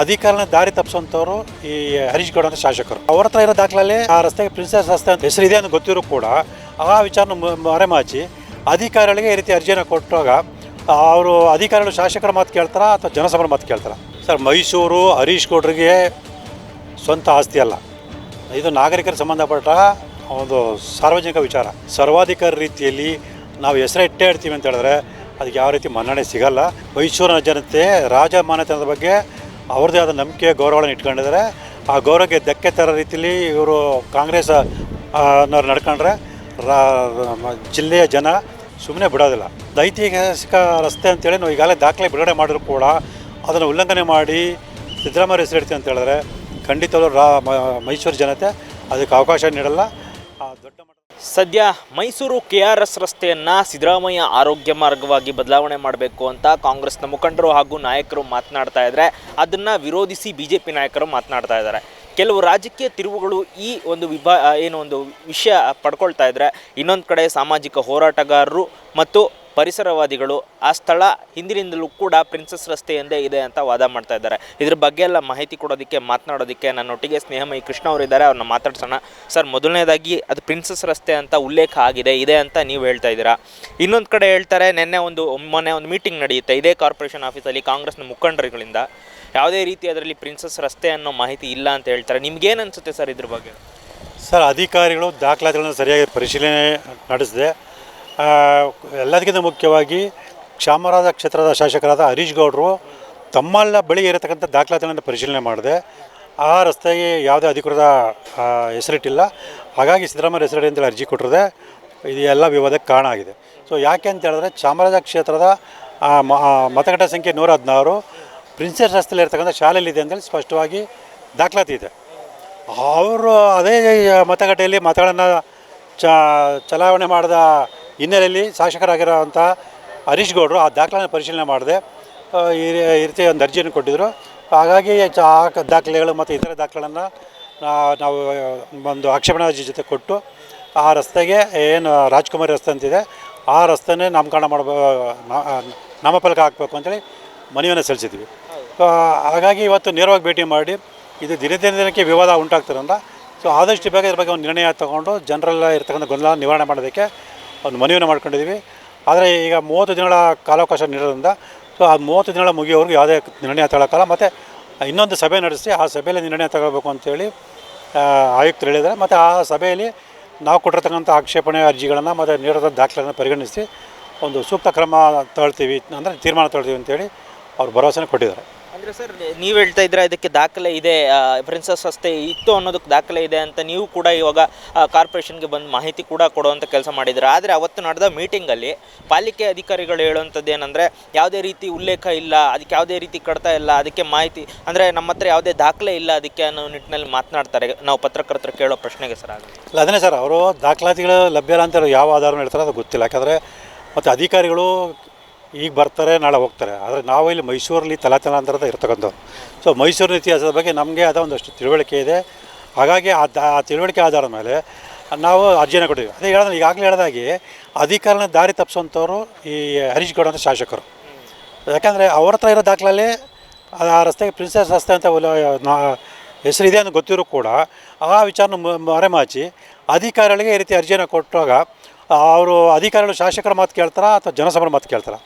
ಅಧಿಕಾರನ ದಾರಿ ತಪ್ಪಿಸುವಂಥವ್ರು ಈ ಹರೀಶ್ ಗೌಡ ಅಂತ ಶಾಸಕರು. ಅವ್ರ ಹತ್ರ ಇರೋ ದಾಖಲೆಯಲ್ಲಿ ಆ ರಸ್ತೆಗೆ ಪ್ರಿನ್ಸೆಸ್ ರಸ್ತೆ ಅಂತ ಹೆಸರಿದೆ ಅಂತ ಗೊತ್ತಿರೋ ಕೂಡ ಆ ವಿಚಾರನ ಮರೆಮಾಚಿ ಅಧಿಕಾರಿಗಳಿಗೆ ಈ ರೀತಿ ಅರ್ಜಿಯನ್ನು ಕೊಟ್ಟಾಗ ಅವರು ಅಧಿಕಾರಿಗಳು ಶಾಸಕರ ಮಾತು ಕೇಳ್ತಾರ ಅಥವಾ ಜನಸಭರ ಮಾತು ಕೇಳ್ತಾರ? ಸರ್, ಮೈಸೂರು ಹರೀಶ್ ಗೌಡರಿಗೆ ಸ್ವಂತ ಆಸ್ತಿ ಅಲ್ಲ, ಇದು ನಾಗರಿಕರಿಗೆ ಸಂಬಂಧಪಟ್ಟ ಒಂದು ಸಾರ್ವಜನಿಕ ವಿಚಾರ. ಸರ್ವಾಧಿಕಾರಿ ರೀತಿಯಲ್ಲಿ ನಾವು ಹೆಸರಿಟ್ಟೇ ಇಡ್ತೀವಿ ಅಂತ ಹೇಳಿದ್ರೆ ಅದಕ್ಕೆ ಯಾವ ರೀತಿ ಮನ್ನಣೆ ಸಿಗಲ್ಲ. ಮೈಸೂರಿನ ಜನತೆ ರಾಜಮಾನ್ಯತನದ ಬಗ್ಗೆ ಅವ್ರದ್ದೇ ಆದ ನಂಬಿಕೆ ಗೌರವಗಳನ್ನು ಇಟ್ಕೊಂಡಿದ್ದಾರೆ. ಆ ಗೌರವಕ್ಕೆ ಧಕ್ಕೆ ತರೋ ರೀತಿಯಲ್ಲಿ ಇವರು ಕಾಂಗ್ರೆಸ್ ನವ್ರು ನಡ್ಕೊಂಡ್ರೆ ಜಿಲ್ಲೆಯ ಜನ ಸುಮ್ಮನೆ ಬಿಡೋದಿಲ್ಲ. ಐತಿಹಾಸಿಕ ರಸ್ತೆ ಅಂತೇಳಿ ನಾವು ಈಗಾಗಲೇ ದಾಖಲೆ ಬಿಡುಗಡೆ ಮಾಡಿದ್ರು ಕೂಡ ಅದನ್ನು ಉಲ್ಲಂಘನೆ ಮಾಡಿ ಸಿದ್ದರಾಮಯ್ಯ ಹೆಸರಿಡ್ತೀವಿ ಅಂತ ಹೇಳಿದ್ರೆ ಖಂಡಿತವಾಗ್ಲೂ ಮೈಸೂರು ಜನತೆ ಅದಕ್ಕೆ ಅವಕಾಶ ನೀಡಲ್ಲ. ದೊಡ್ಡ ಸದ್ಯ ಮೈಸೂರು KRS ರಸ್ತೆಯನ್ನು ಸಿದ್ದರಾಮಯ್ಯ ಆರೋಗ್ಯ ಮಾರ್ಗವಾಗಿ ಬದಲಾವಣೆ ಮಾಡಬೇಕು ಅಂತ ಕಾಂಗ್ರೆಸ್ನ ಮುಖಂಡರು ಹಾಗೂ ನಾಯಕರು ಮಾತನಾಡ್ತಾ ಇದ್ದಾರೆ. ಅದನ್ನು ವಿರೋಧಿಸಿ BJP ನಾಯಕರು ಮಾತನಾಡ್ತಾ ಇದ್ದಾರೆ. ಕೆಲವು ರಾಜಕೀಯ ತಿರುವುಗಳು ಈ ಒಂದು ಒಂದು ವಿಷಯ ಪಡ್ಕೊಳ್ತಾ ಇದ್ದಾರೆ. ಇನ್ನೊಂದು ಕಡೆ ಸಾಮಾಜಿಕ ಹೋರಾಟಗಾರರು ಮತ್ತು ಪರಿಸರವಾದಿಗಳು ಆ ಸ್ಥಳ ಹಿಂದಿನಿಂದಲೂ ಕೂಡ ಪ್ರಿನ್ಸೆಸ್ ರಸ್ತೆ ಎಂದೇ ಇದೆ ಅಂತ ವಾದ ಮಾಡ್ತಾ ಇದ್ದಾರೆ. ಇದ್ರ ಬಗ್ಗೆ ಎಲ್ಲ ಮಾಹಿತಿ ಕೊಡೋದಕ್ಕೆ ಮಾತನಾಡೋದಕ್ಕೆ ನನ್ನೊಟ್ಟಿಗೆ ಸ್ನೇಹಮಯಿ ಕೃಷ್ಣ ಅವರಿದ್ದಾರೆ. ಅವ್ರನ್ನ ಮಾತಾಡ್ಸೋಣ. ಸರ್, ಮೊದಲನೇದಾಗಿ ಅದು ಪ್ರಿನ್ಸೆಸ್ ರಸ್ತೆ ಅಂತ ಉಲ್ಲೇಖ ಇದೆ ಅಂತ ನೀವು ಹೇಳ್ತಾ ಇದ್ದೀರಾ. ಇನ್ನೊಂದು ಕಡೆ ಹೇಳ್ತಾರೆ ಮೊನ್ನೆ ಒಂದು ಮೀಟಿಂಗ್ ನಡೆಯುತ್ತೆ ಇದೇ ಕಾರ್ಪೊರೇಷನ್ ಆಫೀಸಲ್ಲಿ ಕಾಂಗ್ರೆಸ್ನ ಮುಖಂಡರುಗಳಿಂದ. ಯಾವುದೇ ರೀತಿ ಅದರಲ್ಲಿ ಪ್ರಿನ್ಸೆಸ್ ರಸ್ತೆ ಅನ್ನೋ ಮಾಹಿತಿ ಇಲ್ಲ ಅಂತ ಹೇಳ್ತಾರೆ. ನಿಮ್ಗೇನು ಅನಿಸುತ್ತೆ ಸರ್ ಇದ್ರ ಬಗ್ಗೆ? ಸರ್, ಅಧಿಕಾರಿಗಳು ದಾಖಲಾತಿಗಳನ್ನು ಸರಿಯಾಗಿ ಪರಿಶೀಲನೆ ನಡೆಸಿದೆ. ಎಲ್ಲದಕ್ಕಿಂತ ಮುಖ್ಯವಾಗಿ ಚಾಮರಾಜ ಕ್ಷೇತ್ರದ ಶಾಸಕರಾದ ಹರೀಶ್ ಗೌಡರು ತಮ್ಮಲ್ಲ ಬಳಿ ಇರತಕ್ಕಂಥ ದಾಖಲಾತಿಗಳನ್ನು ಪರಿಶೀಲನೆ ಮಾಡಿದೆ. ಆ ರಸ್ತೆಗೆ ಯಾವುದೇ ಅಧಿಕೃತ ಹೆಸರಿಟ್ಟಿಲ್ಲ. ಹಾಗಾಗಿ ಸಿದ್ದರಾಮಯ್ಯ ಹೆಸರಿಡಿ ಅಂತೇಳಿ ಅರ್ಜಿ ಕೊಟ್ಟಿರದೆ ಇದು ಎಲ್ಲ ವಿವಾದಕ್ಕೆ ಕಾರಣ ಆಗಿದೆ. ಸೊ ಯಾಕೆ ಅಂತ ಹೇಳಿದ್ರೆ ಚಾಮರಾಜ ಕ್ಷೇತ್ರದ ಮತಗಟ್ಟೆ ಸಂಖ್ಯೆ 116 ಪ್ರಿನ್ಸೆಸ್ ರಸ್ತೆಯಲ್ಲಿ ಇರ್ತಕ್ಕಂಥ ಶಾಲೆಯಲ್ಲಿದೆ ಅಂತೇಳಿ ಸ್ಪಷ್ಟವಾಗಿ ದಾಖಲಾತಿ ಇದೆ. ಅವರು ಅದೇ ಮತಗಟ್ಟೆಯಲ್ಲಿ ಮತಗಳನ್ನು ಚಲಾವಣೆ ಮಾಡಿದ ಹಿನ್ನೆಲೆಯಲ್ಲಿ ಶಾಸಕರಾಗಿರೋವಂಥ ಹರೀಶ್ ಗೌಡರು ಆ ದಾಖಲೆಯನ್ನು ಪರಿಶೀಲನೆ ಮಾಡದೆ ಈ ರೀತಿ ಒಂದು ಅರ್ಜಿಯನ್ನು ಕೊಟ್ಟಿದ್ದರು. ಹಾಗಾಗಿ ಆ ದಾಖಲೆಗಳು ಮತ್ತು ಇತರ ದಾಖಲೆಗಳನ್ನು ನಾವು ಒಂದು ಆಕ್ಷೇಪಣೆ ಅರ್ಜಿ ಜೊತೆ ಕೊಟ್ಟು ಆ ರಸ್ತೆಗೆ ಏನು ರಾಜ್ಕುಮಾರಿ ರಸ್ತೆ ಅಂತಿದೆ ಆ ರಸ್ತೆನೇ ನಾಮಕರಣ ನಾಮಫಲಕ ಹಾಕಬೇಕು ಅಂತೇಳಿ ಮನವಿಯನ್ನು ಸಲ್ಲಿಸಿದ್ವಿ. ಹಾಗಾಗಿ ಇವತ್ತು ನೇರವಾಗಿ ಭೇಟಿ ಮಾಡಿ ಇದು ದಿನಕ್ಕೆ ವಿವಾದ ಉಂಟಾಗ್ತಿರೋದ್ರಿಂದ ಸೊ ಆದಷ್ಟು ಬೇಗ ಇದ್ರ ಬಗ್ಗೆ ಒಂದು ನಿರ್ಣಯ ತಗೊಂಡು ಜನರೆಲ್ಲ ಇರ್ತಕ್ಕಂಥ ಗೊಂದಲ ನಿವಾರಣೆ ಮಾಡೋದಕ್ಕೆ ಒಂದು ಮನವಿಯನ್ನು ಮಾಡ್ಕೊಂಡಿದ್ದೀವಿ. ಆದರೆ ಈಗ 30 ದಿನಗಳ ಕಾಲಾವಕಾಶ ನೀಡೋದ್ರಿಂದ ಸೊ ಆ 30 ದಿನಗಳ ಮುಗಿಯೋವರೆಗೂ ಯಾವುದೇ ನಿರ್ಣಯ ತಗೊಳ್ಳೋಕ್ಕಲ್ಲ. ಮತ್ತು ಇನ್ನೊಂದು ಸಭೆ ನಡೆಸಿ ಆ ಸಭೆಯಲ್ಲಿ ನಿರ್ಣಯ ತಗೋಬೇಕು ಅಂತೇಳಿ ಆಯುಕ್ತರು ಹೇಳಿದ್ದಾರೆ. ಮತ್ತು ಆ ಸಭೆಯಲ್ಲಿ ನಾವು ಕೊಟ್ಟಿರ್ತಕ್ಕಂಥ ಆಕ್ಷೇಪಣೆ ಅರ್ಜಿಗಳನ್ನು ಮತ್ತು ನೀಡಿದ ದಾಖಲೆಗಳನ್ನು ಪರಿಗಣಿಸಿ ಒಂದು ಸೂಕ್ತ ಕ್ರಮ ತಗೊಳ್ತೀವಿ ಅಂದರೆ ತೀರ್ಮಾನ ತಗೊಳ್ತೀವಿ ಅಂತೇಳಿ ಅವ್ರು ಭರವಸೆನ ಕೊಟ್ಟಿದ್ದಾರೆ. ಅಂದರೆ ಸರ್, ನೀವು ಹೇಳ್ತಾ ಇದ್ರೆ ಇದಕ್ಕೆ ದಾಖಲೆ ಇದೆ, ಪ್ರಿನ್ಸೆಸ್ ರಸ್ತೆ ಇತ್ತು ಅನ್ನೋದಕ್ಕೆ ದಾಖಲೆ ಇದೆ ಅಂತ ನೀವು ಕೂಡ ಇವಾಗ ಕಾರ್ಪೊರೇಷನ್ಗೆ ಬಂದು ಮಾಹಿತಿ ಕೂಡ ಕೊಡುವಂಥ ಕೆಲಸ ಮಾಡಿದ್ದೀರಾ. ಆದರೆ ಅವತ್ತು ನಡೆದ ಮೀಟಿಂಗಲ್ಲಿ ಪಾಲಿಕೆ ಅಧಿಕಾರಿಗಳು ಹೇಳುವಂಥದ್ದು ಏನಂದರೆ ಯಾವುದೇ ರೀತಿ ಉಲ್ಲೇಖ ಇಲ್ಲ, ಅದಕ್ಕೆ ಯಾವುದೇ ರೀತಿ ಕಡ್ತಾ ಇಲ್ಲ, ಅದಕ್ಕೆ ಮಾಹಿತಿ ಅಂದರೆ ನಮ್ಮ ಹತ್ರ ಯಾವುದೇ ದಾಖಲೆ ಇಲ್ಲ ಅದಕ್ಕೆ ಅನ್ನೋ ನಿಟ್ಟಿನಲ್ಲಿ ಮಾತನಾಡ್ತಾರೆ. ನಾವು ಪತ್ರಕರ್ತರು ಕೇಳೋ ಪ್ರಶ್ನೆಗೆ ಸರ್ ಆಗಲಿ ಇಲ್ಲ ಅದನ್ನೇ ಸರ್, ಅವರು ದಾಖಲಾತಿಗಳು ಲಭ್ಯ ಇಲ್ಲ ಅಂತ ಯಾವ ಆಧಾರ ಹೇಳ್ತಾರೆ ಅದು ಗೊತ್ತಿಲ್ಲ. ಯಾಕಂದರೆ ಮತ್ತು ಅಧಿಕಾರಿಗಳು ಈಗ ಬರ್ತಾರೆ ನಾಳೆ ಹೋಗ್ತಾರೆ. ಆದರೆ ನಾವು ಇಲ್ಲಿ ಮೈಸೂರಲ್ಲಿ ತಲಾಂತರದ ಇರ್ತಕ್ಕಂಥವ್ರು. ಸೊ ಮೈಸೂರಿನ ಇತಿಹಾಸದ ಬಗ್ಗೆ ನಮಗೆ ಆದ ಒಂದಷ್ಟು ತಿಳುವಳಿಕೆ ಇದೆ. ಹಾಗಾಗಿ ಆ ತಿಳುವಳಿಕೆ ಆಧಾರದ ಮೇಲೆ ನಾವು ಅರ್ಜಿಯನ್ನು ಕೊಟ್ಟಿದ್ದೀವಿ. ಅದೇ ಹೇಳಿದ್ರೆ ಈಗಾಗಲೇ ಹೇಳಿದಾಗೆ ಅಧಿಕಾರನ ದಾರಿ ತಪ್ಪಿಸುವಂಥವ್ರು ಈ ಹರೀಶ್ ಗೌಡ ಅಂತ ಶಾಸಕರು. ಯಾಕಂದರೆ ಅವ್ರ ಹತ್ರ ಇರೋ ದಾಖಲೆಯಲ್ಲಿ ಆ ರಸ್ತೆಗೆ ಪ್ರಿನ್ಸೆಸ್ ರಸ್ತೆ ಅಂತ ಹೆಸರಿದೆ ಅಂತ ಗೊತ್ತಿರೋ ಕೂಡ ಆ ವಿಚಾರನ ಮರೆಮಾಚಿ ಅಧಿಕಾರಿಗಳಿಗೆ ಈ ರೀತಿ ಅರ್ಜಿಯನ್ನು ಕೊಟ್ಟಾಗ ಅವರು ಅಧಿಕಾರಿಗಳು ಶಾಸಕರ ಮಾತು ಕೇಳ್ತಾರ ಅಥವಾ ಜನಸಭರ ಮಾತು ಕೇಳ್ತಾರೆ?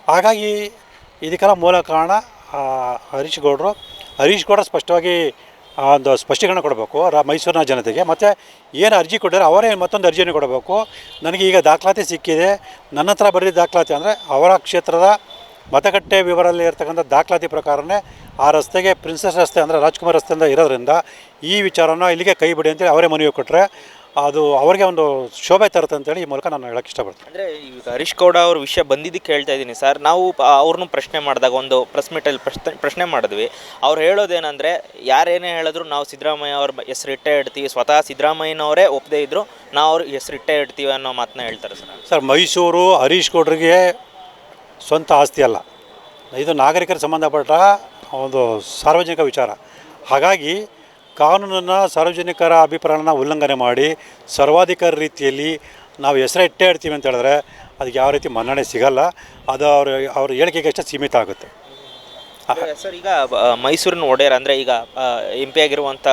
ಹಾಗಾಗಿ ಇದಕ್ಕೆಲ್ಲ ಮೂಲ ಕಾರಣ ಹರೀಶ್ ಗೌಡರು ಸ್ಪಷ್ಟವಾಗಿ ಒಂದು ಸ್ಪಷ್ಟೀಕರಣ ಕೊಡಬೇಕು ಮೈಸೂರಿನ ಜನತೆಗೆ. ಮತ್ತು ಏನು ಅರ್ಜಿ ಕೊಟ್ಟಿದ್ದಾರೆ ಅವರೇ ಮತ್ತೊಂದು ಅರ್ಜಿಯನ್ನು ಕೊಡಬೇಕು. ನನಗೆ ಈಗ ದಾಖಲಾತಿ ಸಿಕ್ಕಿದೆ, ನನ್ನ ಹತ್ರ ಬರೀ ದಾಖಲಾತಿ ಅಂದರೆ ಅವರ ಕ್ಷೇತ್ರದ ಮತಗಟ್ಟೆ ವಿವರಲ್ಲಿ ಇರ್ತಕ್ಕಂಥ ದಾಖಲಾತಿ ಪ್ರಕಾರನೇ ಆ ರಸ್ತೆಗೆ ಪ್ರಿನ್ಸೆಸ್ ರಸ್ತೆ ಅಂದರೆ ರಾಜ್ಕುಮಾರ್ ರಸ್ತೆಯಿಂದ ಇರೋದ್ರಿಂದ ಈ ವಿಚಾರನ ಇಲ್ಲಿಗೆ ಕೈ ಬಿಡಿ ಅಂತೇಳಿ ಅವರೇ ಮನವಿ ಕೊಟ್ಟರೆ ಅದು ಅವರಿಗೆ ಒಂದು ಶೋಭೆ ತರುತ್ತೆ ಅಂತೇಳಿ ಈ ಮೂಲಕ ನಾನು ಹೇಳೋಕ್ಕೆ ಇಷ್ಟಪಡ್ತೀನಿ. ಅಂದರೆ ಈಗ ಹರೀಶ್ ಗೌಡ ಅವ್ರ ವಿಷಯ ಬಂದಿದ್ದಕ್ಕೆ ಹೇಳ್ತಾ ಇದ್ದೀನಿ ಸರ್. ನಾವು ಅವ್ರನ್ನೂ ಪ್ರಶ್ನೆ ಮಾಡಿದಾಗ ಒಂದು ಪ್ರೆಸ್ ಮೀಟಲ್ಲಿ ಪ್ರಶ್ನೆ ಮಾಡಿದ್ವಿ. ಅವ್ರು ಹೇಳೋದೇನೆಂದರೆ ಯಾರೇನೇ ಹೇಳಿದ್ರು ನಾವು ಸಿದ್ದರಾಮಯ್ಯ ಅವ್ರ ಹೆಸರಿಟ್ಟೇ ಇಡ್ತೀವಿ, ಸ್ವತಃ ಸಿದ್ದರಾಮಯ್ಯನವರೇ ಒಪ್ಪದೇ ಇದ್ದರು ನಾವು ಅವ್ರ ಹೆಸರಿಟ್ಟೇ ಇಡ್ತೀವಿ ಅನ್ನೋ ಮಾತನ್ನ ಹೇಳ್ತಾರೆ ಸರ್. ಸರ್, ಮೈಸೂರು ಹರೀಶ್ ಗೌಡರಿಗೆ ಸ್ವಂತ ಆಸ್ತಿ ಅಲ್ಲ, ಇದು ನಾಗರಿಕರಿಗೆ ಸಂಬಂಧಪಟ್ಟ ಒಂದು ಸಾರ್ವಜನಿಕ ವಿಚಾರ. ಹಾಗಾಗಿ ಕಾನೂನನ್ನು ಸಾರ್ವಜನಿಕರ ಅಭಿಪ್ರಾಯನ ಉಲ್ಲಂಘನೆ ಮಾಡಿ ಸರ್ವಾಧಿಕಾರಿ ರೀತಿಯಲ್ಲಿ ನಾವು ಹೆಸರಿಟ್ಟೇ ಇಡ್ತೀವಿ ಅಂತ ಹೇಳಿದ್ರೆ ಅದಕ್ಕೆ ಯಾವ ರೀತಿ ಮನ್ನಣೆ ಸಿಗಲ್ಲ. ಅದು ಅವ್ರ ಹೇಳಿಕೆಗೆ ಅಷ್ಟೇ ಸೀಮಿತ ಆಗುತ್ತೆ. ಸರ್, ಈಗ ಮೈಸೂರಿನ ಒಡೆಯರ್ ಅಂದರೆ ಈಗ MP ಆಗಿರುವಂಥ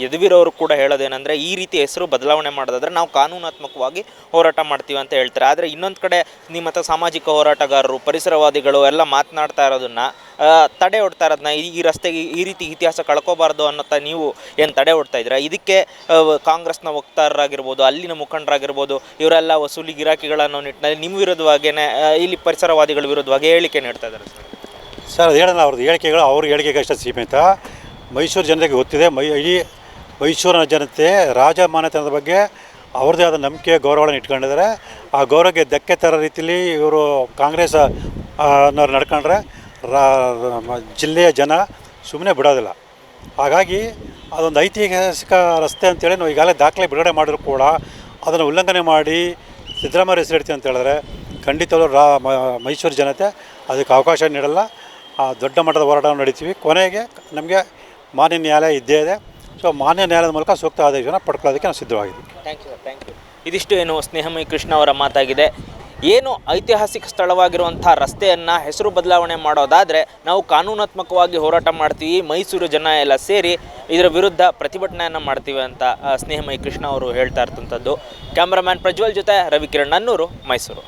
ಯದುವೀರ್ ಅವರು ಕೂಡ ಹೇಳೋದೇನೆಂದರೆ ಈ ರೀತಿ ಹೆಸರು ಬದಲಾವಣೆ ಮಾಡೋದಾದ್ರೆ ನಾವು ಕಾನೂನಾತ್ಮಕವಾಗಿ ಹೋರಾಟ ಮಾಡ್ತೀವಿ ಅಂತ ಹೇಳ್ತಾರೆ. ಆದರೆ ಇನ್ನೊಂದು ಕಡೆ ನಿಮ್ಮ ಸಾಮಾಜಿಕ ಹೋರಾಟಗಾರರು, ಪರಿಸರವಾದಿಗಳು ಎಲ್ಲ ಮಾತನಾಡ್ತಾ ಇರೋದನ್ನ ತಡೆ ಹೊಡ್ತಾ ಇರೋದನ್ನ ಈ ರಸ್ತೆಗೆ ಈ ರೀತಿ ಇತಿಹಾಸ ಕಳ್ಕೋಬಾರ್ದು ಅನ್ನೋತ್ತ ನೀವು ಏನು ತಡೆ ಹೊಡ್ತಾ ಇದ್ದೀರಾ? ಇದಕ್ಕೆ ಕಾಂಗ್ರೆಸ್ನ ವಕ್ತಾರರಾಗಿರ್ಬೋದು, ಅಲ್ಲಿನ ಮುಖಂಡರಾಗಿರ್ಬೋದು, ಇವರೆಲ್ಲ ವಸೂಲಿ ಗಿರಾಕಿಗಳನ್ನು ನಿಟ್ಟಿನಲ್ಲಿ ನಿಮ್ಮ ವಿರುದ್ಧವಾಗೇನೆ ಇಲ್ಲಿ ಪರಿಸರವಾದಿಗಳ ವಿರುದ್ಧವಾಗಿ ಹೇಳಿಕೆ ನೀಡ್ತಾ ಇದ್ದಾರೆ ಸರ್. ಅದು ಹೇಳೋಣ, ಅವ್ರದ್ದು ಹೇಳಿಕೆಗಳು ಅವ್ರ ಹೇಳಿಕೆಗೆ ಅಷ್ಟೇ ಸೀಮಿತ. ಮೈಸೂರು ಜನತೆಗೆ ಗೊತ್ತಿದೆ. ಇಡೀ ಮೈಸೂರಿನ ಜನತೆ ರಾಜಮಾನೆತನದ ಬಗ್ಗೆ ಅವ್ರದ್ದೇ ಆದ ನಂಬಿಕೆ, ಗೌರವಗಳನ್ನು ಇಟ್ಕೊಂಡಿದ್ದಾರೆ. ಆ ಗೌರವಕ್ಕೆ ಧಕ್ಕೆ ತರೋ ರೀತಿಯಲ್ಲಿ ಇವರು ಕಾಂಗ್ರೆಸ್ ಅನ್ನೋರು ನಡ್ಕೊಂಡ್ರೆ ಜಿಲ್ಲೆಯ ಜನ ಸುಮ್ಮನೆ ಬಿಡೋದಿಲ್ಲ. ಹಾಗಾಗಿ ಅದೊಂದು ಐತಿಹಾಸಿಕ ರಸ್ತೆ ಅಂತೇಳಿ ನಾವು ಈಗಾಗಲೇ ದಾಖಲೆ ಬಿಡುಗಡೆ ಮಾಡಿದ್ರು ಕೂಡ ಅದನ್ನು ಉಲ್ಲಂಘನೆ ಮಾಡಿ ಸಿದ್ದರಾಮಯ್ಯ ಹೆಸರಿಡ್ತೀವಿ ಅಂತ ಹೇಳಿದ್ರೆ ಖಂಡಿತವಾಗ್ಲೂ ಮೈಸೂರು ಜನತೆ ಅದಕ್ಕೆ ಅವಕಾಶ ನೀಡಲ್ಲ. ದೊಡ್ಡ ಮಟ್ಟದ ಹೋರಾಟ ನಡೀತೀವಿ. ಕೊನೆಗೆ ನಮಗೆ ಮಾನ್ಯ ನ್ಯಾಯಾಲಯ ಇದ್ದೇ ಇದೆ. ಸೊ ಮಾನ್ಯ ನ್ಯಾಯಾಲಯದ ಮೂಲಕ ಸೂಕ್ತ ಆದೇಶವನ್ನು ಪಡ್ಕೊಳ್ಳೋದಕ್ಕೆ ನಾವು ಸಿದ್ಧವಾಗಿದ್ದೀವಿ. Thank you. ಇದಿಷ್ಟು ಏನು ಸ್ನೇಹಮಯಿ ಕೃಷ್ಣ ಅವರ ಮಾತಾಗಿದೆ. ಏನು ಐತಿಹಾಸಿಕ ಸ್ಥಳವಾಗಿರುವಂಥ ರಸ್ತೆಯನ್ನು ಹೆಸರು ಬದಲಾವಣೆ ಮಾಡೋದಾದರೆ ನಾವು ಕಾನೂನಾತ್ಮಕವಾಗಿ ಹೋರಾಟ ಮಾಡ್ತೀವಿ, ಮೈಸೂರು ಜನ ಎಲ್ಲ ಸೇರಿ ಇದರ ವಿರುದ್ಧ ಪ್ರತಿಭಟನೆಯನ್ನು ಮಾಡ್ತೀವಿ ಅಂತ ಸ್ನೇಹಮಯಿ ಕೃಷ್ಣ ಅವರು ಹೇಳ್ತಾ ಇರ್ತಂಥದ್ದು. ಕ್ಯಾಮ್ರಾಮ್ಯಾನ್ ಪ್ರಜ್ವಲ್ ಜೊತೆ ರವಿಕಿರಣ್ ನನ್ನೂರು, ಮೈಸೂರು.